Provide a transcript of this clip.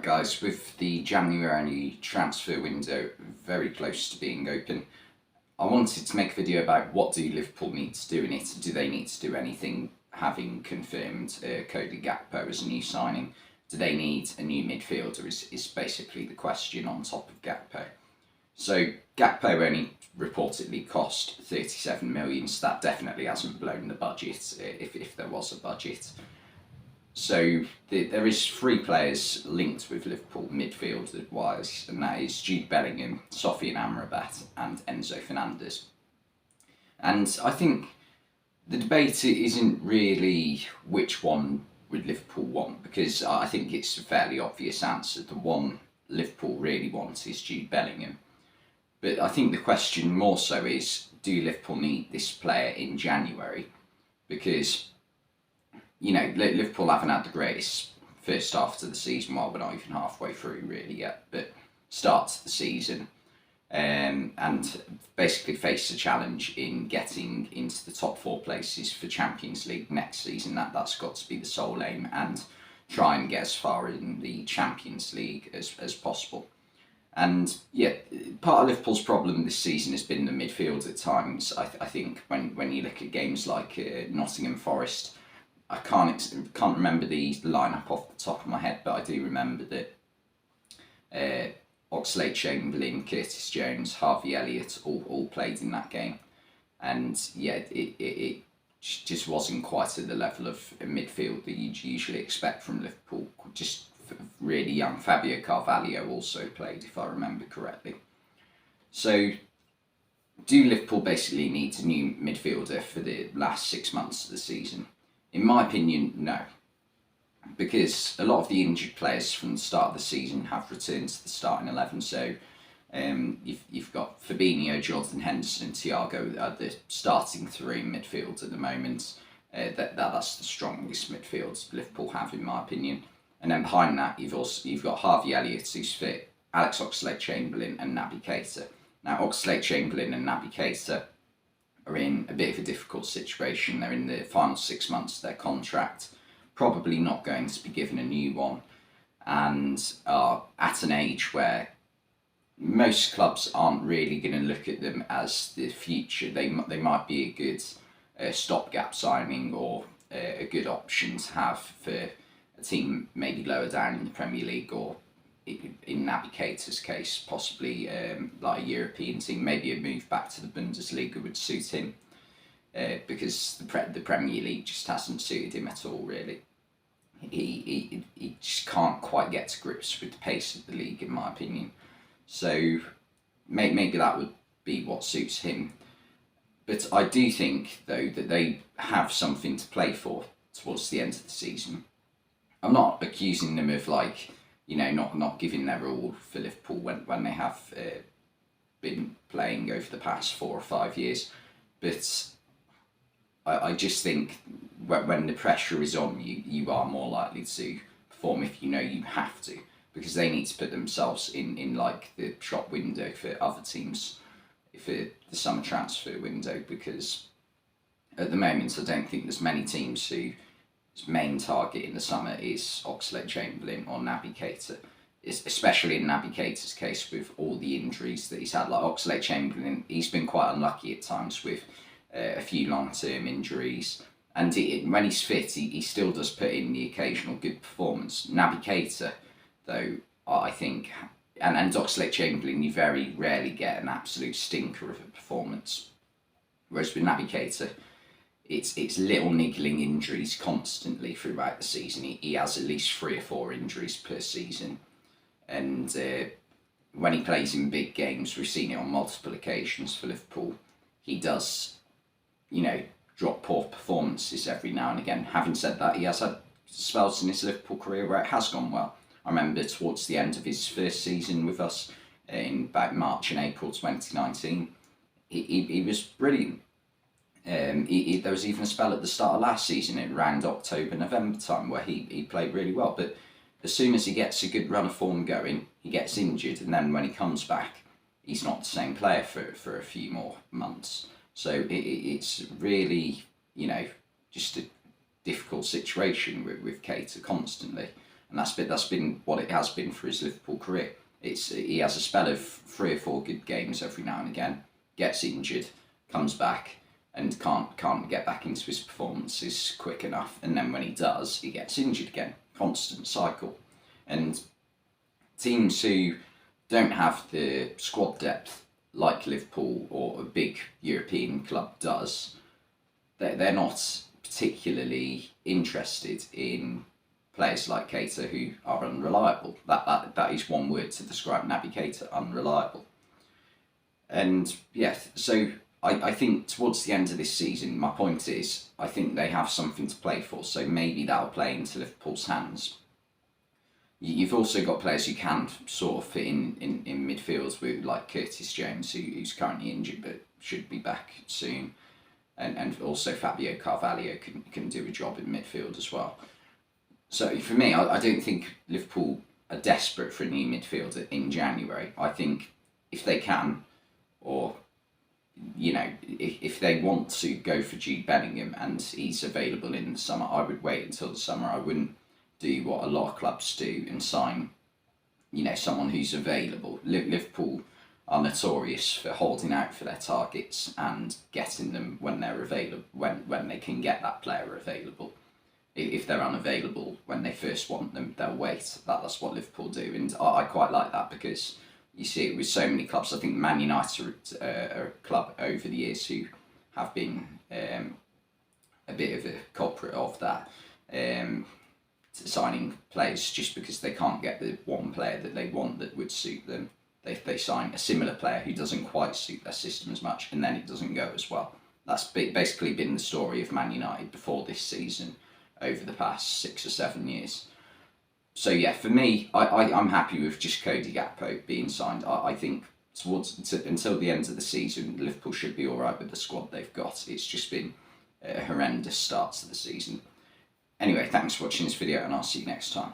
Right guys, with the January transfer window very close to being open, I wanted to make a video about what do Liverpool need to do in it. Do they need to do anything, having confirmed CODY GAKPO as a new signing? Do they need a new midfielder is basically the question on top of Gakpo. So Gakpo only reportedly cost 37 million, so that definitely hasn't blown the budget, if there was a budget. So there is 3 players linked with Liverpool midfield-wise, and that is Jude Bellingham, Sofian Amrabat and Enzo Fernandez. And I think the debate isn't really which one would Liverpool want, because I think it's a fairly obvious answer. The one Liverpool really want is Jude Bellingham. But I think the question more so is, do Liverpool need this player in January? Because, you know, Liverpool haven't had the greatest first half to the season. Well, we're not even halfway through really yet, but start to the season, and basically face a challenge in getting into the top 4 places for Champions League next season. That's got to be the sole aim, and try and get as far in the Champions League as possible. And yeah, part of Liverpool's problem this season has been the midfield at times. I think when you look at games like Nottingham Forest, I can't remember the lineup off the top of my head, but I do remember that Oxlade-Chamberlain, Curtis Jones, Harvey Elliott all played in that game, and yeah, it just wasn't quite at the level of a midfield that you'd usually expect from Liverpool. Just really young Fabio Carvalho also played, if I remember correctly. So do Liverpool basically need a new midfielder for the last 6 months of the season? In my opinion, no, because a lot of the injured players from the start of the season have returned to the starting 11. So you've got Fabinho, Jonathan Henderson and Thiago are the starting 3 in midfield at the moment. That's the strongest midfield Liverpool have, in my opinion. And then behind that, you've got Harvey Elliott, who's fit, Alex Oxlade-Chamberlain and Naby Keita. Now, Oxlade-Chamberlain and Naby Keita are in a bit of a difficult situation. They're in the final 6 months of their contract, probably not going to be given a new one, and are at an age where most clubs aren't really going to look at them as the future. They might be a good stopgap signing, or a good option to have for a team maybe lower down in the Premier League, or in Naby Keita's case, possibly like a European team. Maybe a move back to the Bundesliga would suit him, because the Premier League just hasn't suited him at all, really. He just can't quite get to grips with the pace of the league, in my opinion. So maybe that would be what suits him. But I do think, though, that they have something to play for towards the end of the season. I'm not accusing them of, like, you know, not giving their all for Liverpool when they have been playing over the past 4 or 5 years, but I just think when the pressure is on you, you are more likely to perform if you know you have to, because they need to put themselves in like the shop window for other teams for the summer transfer window, because at the moment I don't think there's many teams whose main target in the summer is Oxlade-Chamberlain or Naby Keita, especially in Naby Keita's case with all the injuries that he's had. Like Oxlade-Chamberlain, he's been quite unlucky at times with a few long-term injuries, and when he's fit, he still does put in the occasional good performance. Naby Keita, though, I think, and Oxlade-Chamberlain, you very rarely get an absolute stinker of a performance, whereas with Naby Keita, it's little niggling injuries constantly throughout the season. He has at least 3 or 4 injuries per season, and when he plays in big games, we've seen it on multiple occasions for Liverpool, he does, you know, drop poor performances every now and again. Having said that, he has had spells in his Liverpool career where it has gone well. I remember towards the end of his first season with us, in about March and April 2019, he was brilliant. There was even a spell at the start of last season, around October, November time, where he played really well. But as soon as he gets a good run of form going, he gets injured, and then when he comes back, he's not the same player for a few more months. So it's really, you know, just a difficult situation with Keita constantly. and that's been what it has been for his Liverpool career. He has a spell of 3 or 4 good games every now and again, gets injured, comes back, and can't get back into his performances quick enough, and then when he does, he gets injured again. Constant cycle. And teams who don't have the squad depth like Liverpool or a big European club does, they're not particularly interested in players like Keita who are unreliable. That is one word to describe Naby Keita: unreliable. And yeah, so I think towards the end of this season, my point is, I think they have something to play for, so maybe that'll play into Liverpool's hands. You've also got players who can sort of fit in midfield, with like Curtis Jones, who's currently injured but should be back soon, and also Fabio Carvalho can do a job in midfield as well. So for me, I don't think Liverpool are desperate for a new midfielder in January. I think if they can, or if they want to go for Jude Bellingham and he's available in the summer, I would wait until the summer. I wouldn't do what a lot of clubs do and sign, someone who's available. Liverpool are notorious for holding out for their targets and getting them when they're available, when they can get that player available. If they're unavailable when they first want them, they'll wait. That's what Liverpool do, and I quite like that, because you see it with so many clubs. I think Man United are a club over the years who have been a bit of a culprit of that, signing players just because they can't get the one player that they want that would suit them. They sign a similar player who doesn't quite suit their system as much, and then it doesn't go as well. That's basically been the story of Man United before this season over the past 6 or 7 years. So yeah, for me, I'm happy with just CODY GAKPO being signed. I think until the end of the season, Liverpool should be all right with the squad they've got. It's just been a horrendous start to the season. Anyway, thanks for watching this video, and I'll see you next time.